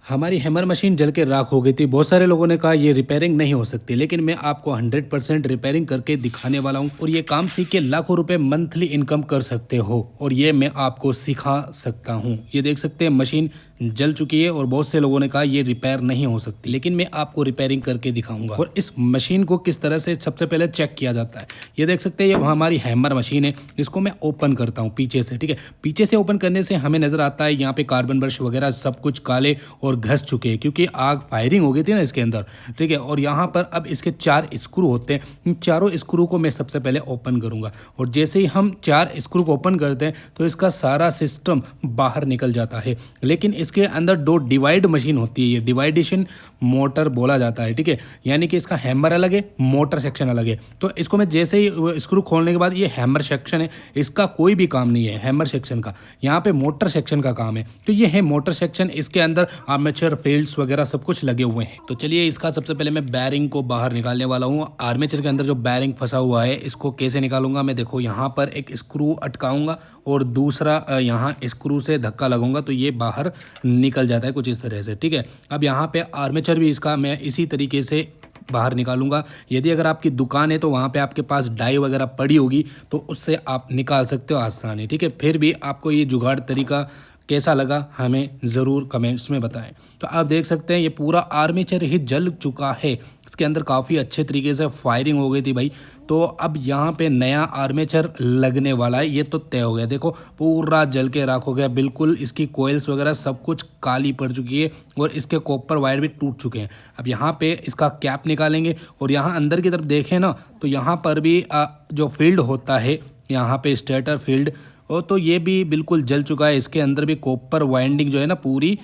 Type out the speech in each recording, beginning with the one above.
हमारी hammer machine जल के राख हो गई थी। बहुत सारे लोगों ने कहा ये रिपेयरिंग नहीं हो सकती, लेकिन मैं आपको 100% रिपेयरिंग करके दिखाने वाला हूँ और ये काम सीख के लाखों रुपए मंथली इनकम कर सकते हो और ये मैं आपको सिखा सकता हूँ। ये देख सकते हैं मशीन जल चुकी है और बहुत से लोगों ने कहा ये रिपेयर नहीं हो सकती, लेकिन मैं आपको रिपेयरिंग करके दिखाऊंगा। और इस मशीन को किस तरह से सबसे पहले चेक किया जाता है, ये देख सकते हैं ये हमारी हैमर मशीन है। इसको मैं ओपन करता हूँ पीछे से, ठीक है। पीछे से ओपन करने से हमें नजर आता है यहाँ पे कार्बन ब्रश वगैरह सब कुछ काले और घस चुके हैं, क्योंकि आग फायरिंग हो गई थी ना इसके अंदर, ठीक है। और यहाँ पर अब इसके 4 स्क्रू होते हैं। इन चारों स्क्रू को मैं सबसे पहले ओपन करूँगा और जैसे ही हम 4 स्क्रू को ओपन करते हैं तो इसका सारा सिस्टम बाहर निकल जाता है। लेकिन इसके अंदर 2 डिवाइड मशीन होती है, ये डिवाइडेशन मोटर बोला जाता है, ठीक है। यानी कि इसका हैमर अलग है, मोटर सेक्शन अलग है। तो इसको मैं जैसे ही स्क्रू खोलने के बाद, ये हैमर सेक्शन है, इसका कोई भी काम नहीं है हैमर सेक्शन का, यहाँ पे मोटर सेक्शन का काम है। तो ये है मोटर सेक्शन, इसके अंदर आर्मेचर फील्ड्स वगैरह सब कुछ लगे हुए हैं। तो चलिए इसका सबसे पहले मैं बैरिंग को बाहर निकालने वाला हूँ। आर्मेचर के अंदर जो बैरिंग फंसा हुआ है इसको कैसे निकालूंगा मैं, देखो यहाँ पर एक स्क्रू अटकाऊंगा और दूसरा यहाँ स्क्रू से धक्का लगाऊंगा तो ये बाहर निकल जाता है कुछ इस तरह से, ठीक है। अब यहाँ पे आर्मेचर भी इसका मैं इसी तरीके से बाहर निकालूंगा। यदि अगर आपकी दुकान है तो वहाँ पे आपके पास डाई वगैरह पड़ी होगी तो उससे आप निकाल सकते हो आसानी, ठीक है। फिर भी आपको ये जुगाड़ तरीका कैसा लगा हमें ज़रूर कमेंट्स में बताएं। तो आप देख सकते हैं ये पूरा आर्मेचर ही जल चुका है, इसके अंदर काफ़ी अच्छे तरीके से फायरिंग हो गई थी भाई। तो अब यहाँ पे नया आर्मेचर लगने वाला है, ये तो तय हो गया। देखो पूरा जल के राख हो गया बिल्कुल, इसकी कोयल्स वगैरह सब कुछ काली पड़ चुकी है और इसके कॉपर वायर भी टूट चुके हैं। अब यहाँ पे इसका कैप निकालेंगे और यहाँ अंदर की तरफ देखें ना तो यहाँ पर भी जो फील्ड होता है यहाँ पे स्टेटर फील्ड, और तो ये भी बिल्कुल जल चुका है। इसके अंदर भी कॉपर वाइंडिंग जो है ना पूरी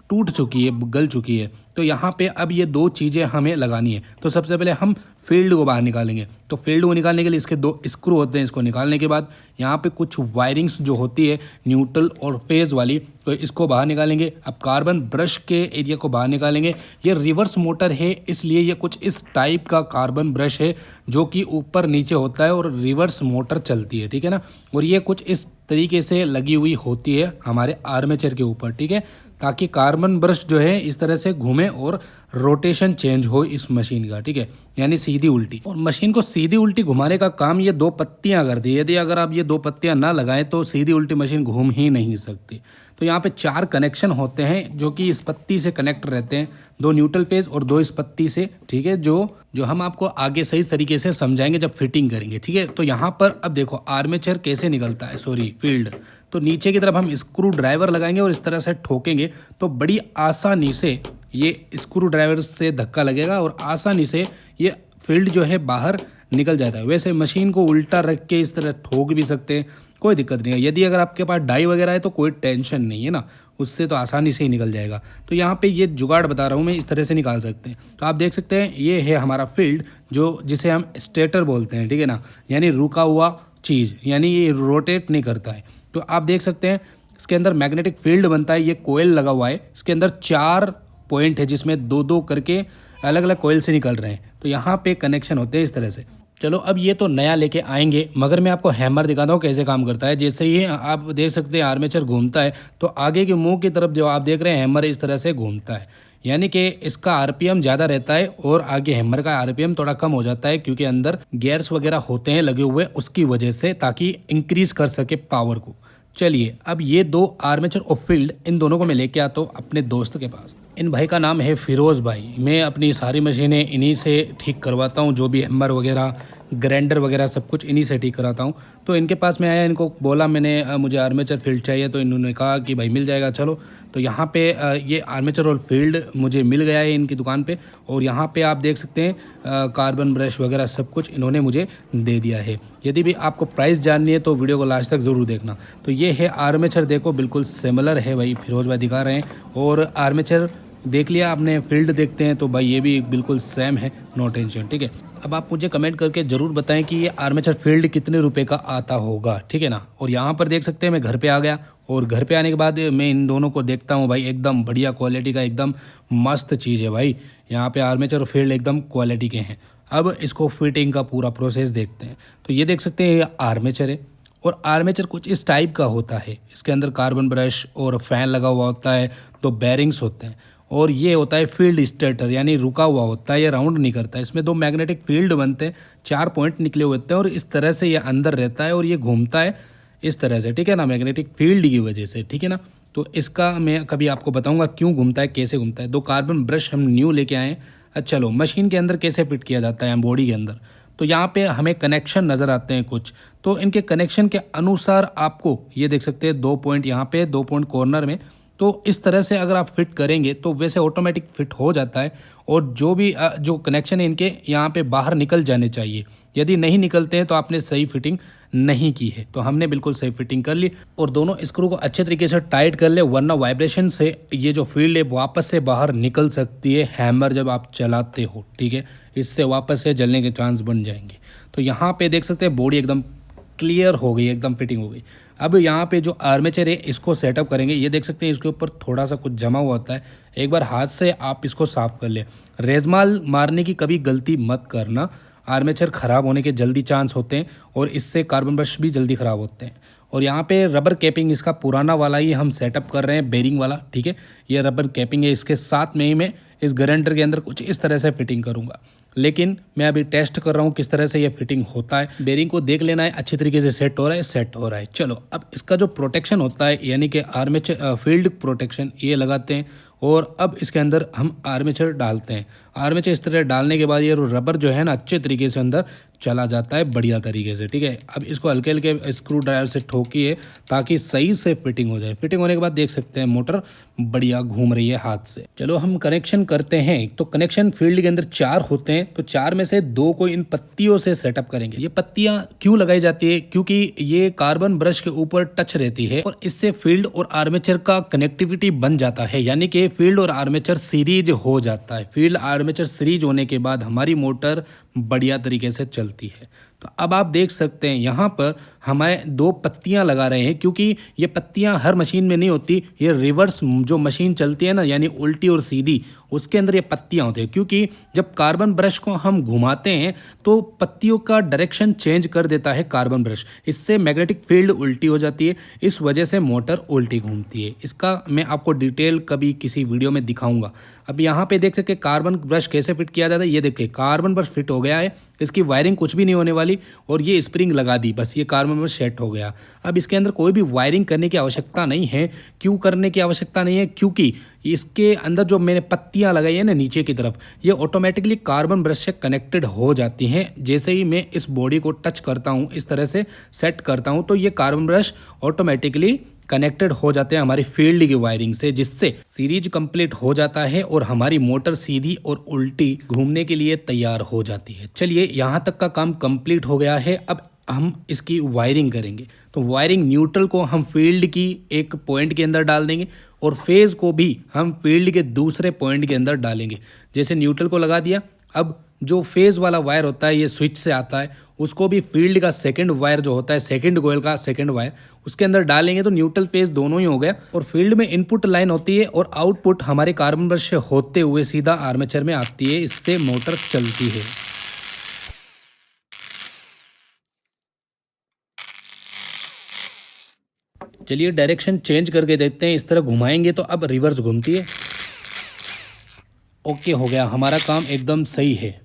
टूट चुकी है, गल चुकी है। तो यहाँ पे अब ये 2 चीज़ें हमें लगानी है। तो सबसे पहले हम फील्ड को बाहर निकालेंगे। तो फील्ड को निकालने के लिए इसके 2 स्क्रू होते हैं, इसको निकालने के बाद यहाँ पे कुछ वायरिंग्स जो होती है न्यूट्रल और फेज वाली, तो इसको बाहर निकालेंगे। अब कार्बन ब्रश के एरिया को बाहर निकालेंगे। ये रिवर्स मोटर है इसलिए ये कुछ इस टाइप का कार्बन ब्रश है जो कि ऊपर नीचे होता है और रिवर्स मोटर चलती है, ठीक है ना। और ये कुछ इस तरीके से लगी हुई होती है हमारे आर्मेचर के ऊपर, ठीक है, ताकि कार्बन ब्रश जो है इस तरह से घूमे और रोटेशन चेंज हो इस मशीन का, ठीक है, यानी सीधी उल्टी। और मशीन को सीधी उल्टी घुमाने का काम ये 2 पत्तियां करती है। यदि अगर आप ये 2 पत्तियां ना लगाएं तो सीधी उल्टी मशीन घूम ही नहीं सकती। तो यहाँ पे 4 कनेक्शन होते हैं जो कि इस पत्ती से कनेक्ट रहते हैं, 2 न्यूट्रल फेज और 2 इस पत्ती से, ठीक है, जो हम आपको आगे सही तरीके से समझाएंगे जब फिटिंग करेंगे, ठीक है। तो यहाँ पर अब देखो आर्मेचर कैसे निकलता है, सॉरी फील्ड। तो नीचे की तरफ हम स्क्रू ड्राइवर लगाएंगे और इस तरह से ठोकेंगे तो बड़ी आसानी से ये स्क्रू ड्राइवर से धक्का लगेगा और आसानी से ये फील्ड जो है बाहर निकल जाता है। वैसे मशीन को उल्टा रख के इस तरह ठोक भी सकते हैं, कोई दिक्कत नहीं है। यदि अगर आपके पास डाई वगैरह है तो कोई टेंशन नहीं है ना, उससे तो आसानी से ही निकल जाएगा। तो यहाँ पे ये जुगाड़ बता रहा हूँ मैं, इस तरह से निकाल सकते हैं। तो आप देख सकते हैं ये है हमारा फील्ड जो जिसे हम स्टेटर बोलते हैं, ठीक है ना, यानी रुका हुआ चीज़, यानी ये रोटेट नहीं करता है। तो आप देख सकते हैं इसके अंदर मैग्नेटिक फील्ड बनता है, ये कोयल लगा हुआ है, इसके अंदर 4 पॉइंट है जिसमें 2-2 करके अलग अलग कोयल से निकल रहे हैं। तो यहाँ पे कनेक्शन होते हैं इस तरह से। चलो अब ये तो नया लेके आएंगे, मगर मैं आपको हैमर दिखाता हूँ कैसे काम करता है। जैसे ही आप देख सकते हैं आर्मेचर घूमता है तो आगे के मुंह की तरफ जो आप देख रहे हैं हैमर इस तरह से घूमता है, यानी कि इसका आरपीएम ज़्यादा रहता है और आगे हैमर का आरपीएम थोड़ा कम हो जाता है, क्योंकि अंदर गियर्स वगैरह होते हैं लगे हुए उसकी वजह से, ताकि इंक्रीज कर सके पावर को। चलिए अब ये 2 आर्मेचर और फील्ड इन दोनों को मैं लेके आता हूँ अपने दोस्त के पास। इन भाई का नाम है फिरोज़ भाई। मैं अपनी सारी मशीनें इन्हीं से ठीक करवाता हूँ, जो भी हैमर वगैरह ग्राइंडर वगैरह सब कुछ इन्हीं से ठीक कराता हूँ। तो इनके पास मैं आया, इनको बोला मैंने मुझे आर्मेचर फील्ड चाहिए, तो इन्होंने कहा कि भाई मिल जाएगा चलो। तो यहाँ पे ये आर्मेचर और फील्ड मुझे मिल गया है इनकी दुकान पे। और यहाँ पे आप देख सकते हैं कार्बन ब्रश वगैरह सब कुछ इन्होंने मुझे दे दिया है। यदि भी आपको प्राइस जाननी है तो वीडियो को लास्ट तक ज़रूर देखना। तो ये है आर्मेचर, देखो बिल्कुल सिमिलर है भाई, फिरोज भाई दिखा रहे हैं। और आर्मेचर देख लिया आपने, फील्ड देखते हैं तो भाई ये भी बिल्कुल सेम है, नो टेंशन, ठीक है। अब आप मुझे कमेंट करके ज़रूर बताएं कि ये आर्मेचर फील्ड कितने रुपए का आता होगा, ठीक है ना। और यहाँ पर देख सकते हैं मैं घर पे आ गया और घर पे आने के बाद मैं इन दोनों को देखता हूँ भाई, एकदम बढ़िया क्वालिटी का, एकदम मस्त चीज़ है भाई। यहाँ पे आर्मेचर और फील्ड एकदम क्वालिटी के हैं। अब इसको फिटिंग का पूरा प्रोसेस देखते हैं। तो ये देख सकते हैं ये आर्मेचर है और आर्मेचर कुछ इस टाइप का होता है। इसके अंदर कार्बन ब्रश और फैन लगा हुआ होता है, तो बेरिंग्स होते हैं और ये होता है फील्ड स्टेटर, यानी रुका हुआ होता है, ये राउंड नहीं करता है। इसमें दो मैग्नेटिक फील्ड बनते हैं, 4 पॉइंट निकले हुए होते हैं और इस तरह से ये अंदर रहता है और ये घूमता है इस तरह से, ठीक है ना, मैग्नेटिक फील्ड की वजह से, ठीक है ना। तो इसका मैं कभी आपको बताऊंगा क्यों घूमता है, कैसे घूमता है। 2 कार्बन ब्रश हम न्यू लेके आए हैं। अच्छा चलो, मशीन के अंदर कैसे फिट किया जाता है बॉडी के अंदर, तो यहाँ पे हमें कनेक्शन नज़र आते हैं कुछ, तो इनके कनेक्शन के अनुसार आपको ये देख सकते हैं 2 पॉइंट यहाँ पे, 2 पॉइंट कॉर्नर में, तो इस तरह से अगर आप फिट करेंगे तो वैसे ऑटोमेटिक फिट हो जाता है। और जो भी जो कनेक्शन है इनके यहाँ पे बाहर निकल जाने चाहिए, यदि नहीं निकलते हैं तो आपने सही फिटिंग नहीं की है। तो हमने बिल्कुल सही फिटिंग कर ली और दोनों स्क्रू को अच्छे तरीके से टाइट कर ले, वरना वाइब्रेशन से ये जो फील्ड है वापस से बाहर निकल सकती है हैमर जब आप चलाते हो, ठीक है, इससे वापस से जलने के चांस बन जाएंगे। तो यहाँ पे देख सकते हैं बॉडी एकदम क्लियर हो गई, एकदम फिटिंग हो गई। अब यहाँ पे जो आर्मेचर है इसको सेटअप करेंगे। ये देख सकते हैं इसके ऊपर थोड़ा सा कुछ जमा हुआ होता है, एक बार हाथ से आप इसको साफ कर ले। रेजमाल मारने की कभी गलती मत करना, आर्मेचर ख़राब होने के जल्दी चांस होते हैं और इससे कार्बन ब्रश भी जल्दी ख़राब होते हैं। और यहाँ पे रबर कैपिंग इसका पुराना वाला ही हम सेटअप कर रहे हैं, बेरिंग वाला, ठीक है। ये रबर कैपिंग है, इसके साथ में ही मैं इस ग्राइंडर के अंदर कुछ इस तरह से फिटिंग करूँगा, लेकिन मैं अभी टेस्ट कर रहा हूँ किस तरह से ये फिटिंग होता है। बेरिंग को देख लेना है अच्छी तरीके से सेट हो रहा है, सेट हो रहा है। चलो अब इसका जो प्रोटेक्शन होता है यानी कि आर्मेचर फील्ड प्रोटेक्शन ये लगाते हैं और अब इसके अंदर हम आर्मेचर डालते हैं। आर्मेचर इस तरह डालने के बाद ये रबर जो है ना अच्छे तरीके से अंदर चला जाता है बढ़िया तरीके से, ठीक है। अब इसको हल्के हल्के स्क्रू ड्राइवर से ठोकिए ताकि सही से फिटिंग हो जाए। फिटिंग होने के बाद देख सकते हैं मोटर बढ़िया घूम रही है हाथ से। चलो हम कनेक्शन करते हैं। तो कनेक्शन फील्ड के अंदर 4 होते हैं, तो 4 में से 2 को इन पत्तियों से सेटअप करेंगे। ये पत्तियां क्यों लगाई जाती है, क्योंकि ये कार्बन ब्रश के ऊपर टच रहती है और इससे फील्ड और आर्मेचर का कनेक्टिविटी बन जाता है, यानी कि फील्ड और आर्मेचर सीरीज हो जाता है। फील्ड आर्मेचर सीरीज होने के बाद हमारी मोटर बढ़िया तरीके से चलती है। तो अब आप देख सकते हैं यहाँ पर हमें 2 पत्तियां लगा रहे हैं, क्योंकि ये पत्तियां हर मशीन में नहीं होती। ये रिवर्स जो मशीन चलती है ना, यानी उल्टी और सीधी, उसके अंदर ये पत्तियां होती है। क्योंकि जब कार्बन ब्रश को हम घुमाते हैं तो पत्तियों का डायरेक्शन चेंज कर देता है कार्बन ब्रश, इससे मैग्नेटिक फील्ड उल्टी हो जाती है, इस वजह से मोटर उल्टी घूमती है। इसका मैं आपको डिटेल कभी किसी वीडियो में दिखाऊंगा। अब यहाँ पे देख सकते कार्बन ब्रश कैसे फिट किया जाता है। ये देखिए कार्बन ब्रश फिट हो गया है, इसकी वायरिंग कुछ भी नहीं होने वाली और ये स्प्रिंग लगा दी, बस ये कार्बन ब्रश सेट हो गया। अब इसके अंदर कोई भी वायरिंग करने की आवश्यकता नहीं है। क्यों करने की आवश्यकता नहीं है, क्योंकि इसके अंदर जो मैंने पत्तियां लगाई है ना नीचे की तरफ, ये ऑटोमेटिकली कार्बन ब्रश से कनेक्टेड हो जाती हैं। जैसे ही मैं इस बॉडी को टच करता हूँ, इस तरह से सेट करता हूँ, तो ये कार्बन ब्रश ऑटोमेटिकली कनेक्टेड हो जाते हैं हमारी फील्ड की वायरिंग से, जिससे सीरीज कंप्लीट हो जाता है और हमारी मोटर सीधी और उल्टी घूमने के लिए तैयार हो जाती है। चलिए यहाँ तक का काम कंप्लीट हो गया है। अब हम इसकी वायरिंग करेंगे। तो वायरिंग न्यूट्रल को हम फील्ड की एक पॉइंट के अंदर डाल देंगे और फेज को भी हम फील्ड के दूसरे पॉइंट के अंदर डालेंगे। जैसे न्यूट्रल को लगा दिया, अब जो फेज वाला वायर होता है ये स्विच से आता है, उसको भी फील्ड का सेकंड वायर जो होता है, सेकंड कॉइल का सेकंड वायर, उसके अंदर डालेंगे तो न्यूट्रल फेज दोनों ही हो गया। और फील्ड में इनपुट लाइन होती है और आउटपुट हमारे कार्बन ब्रश से होते हुए सीधा आर्मेचर में आती है, इससे मोटर चलती है। चलिए डायरेक्शन चेंज करके देखते हैं। इस तरह घुमाएंगे तो अब रिवर्स घूमती है। ओके, हो गया, हमारा काम एकदम सही है।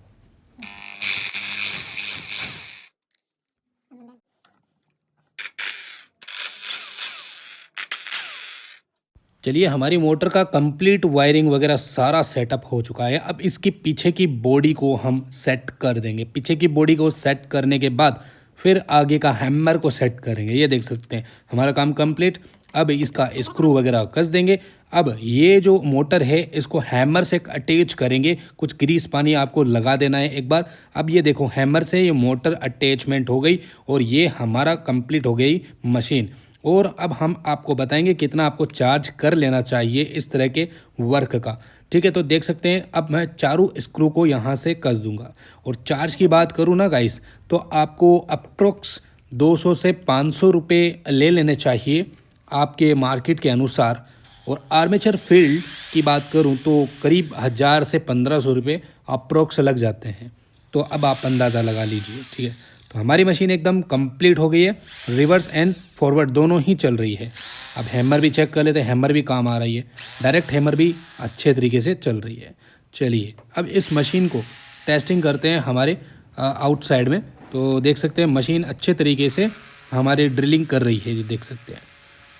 चलिए हमारी मोटर का कंप्लीट वायरिंग वगैरह सारा सेटअप हो चुका है। अब इसकी पीछे की बॉडी को हम सेट कर देंगे। पीछे की बॉडी को सेट करने के बाद फिर आगे का हैमर को सेट करेंगे। ये देख सकते हैं हमारा काम कंप्लीट। अब इसका स्क्रू वगैरह कस देंगे। अब ये जो मोटर है इसको हैमर से अटैच करेंगे। कुछ ग्रीस पानी आपको लगा देना है एक बार। अब ये देखो हैमर से ये मोटर अटैचमेंट हो गई और ये हमारा कंप्लीट हो गई मशीन। और अब हम आपको बताएंगे कितना आपको चार्ज कर लेना चाहिए इस तरह के वर्क का। ठीक है, तो देख सकते हैं अब मैं चारों स्क्रू को यहाँ से कस दूंगा। और चार्ज की बात करूँ ना गाइस, तो आपको अप्रोक्स 200 से 500 रुपये ले लेने चाहिए आपके मार्केट के अनुसार। और आर्मेचर फील्ड की बात करूं तो करीब 1000 से 1500 रुपये अप्रोक्स लग जाते हैं। तो अब आप अंदाज़ा लगा लीजिए। ठीक है, तो हमारी मशीन एकदम कंप्लीट हो गई है। रिवर्स एंड फॉरवर्ड दोनों ही चल रही है। अब हैमर भी चेक कर लेते हैं, हैमर भी काम आ रही है, डायरेक्ट हैमर भी अच्छे तरीके से चल रही है। चलिए अब इस मशीन को टेस्टिंग करते हैं हमारे आउटसाइड में। तो देख सकते हैं मशीन अच्छे तरीके से हमारी ड्रिलिंग कर रही है, ये देख सकते हैं।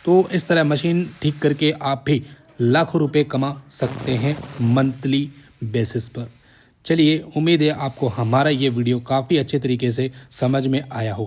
तो इस तरह मशीन ठीक करके आप भी लाखों रुपए कमा सकते हैं मंथली बेसिस पर। चलिए उम्मीद है आपको हमारा ये वीडियो काफ़ी अच्छे तरीके से समझ में आया हो।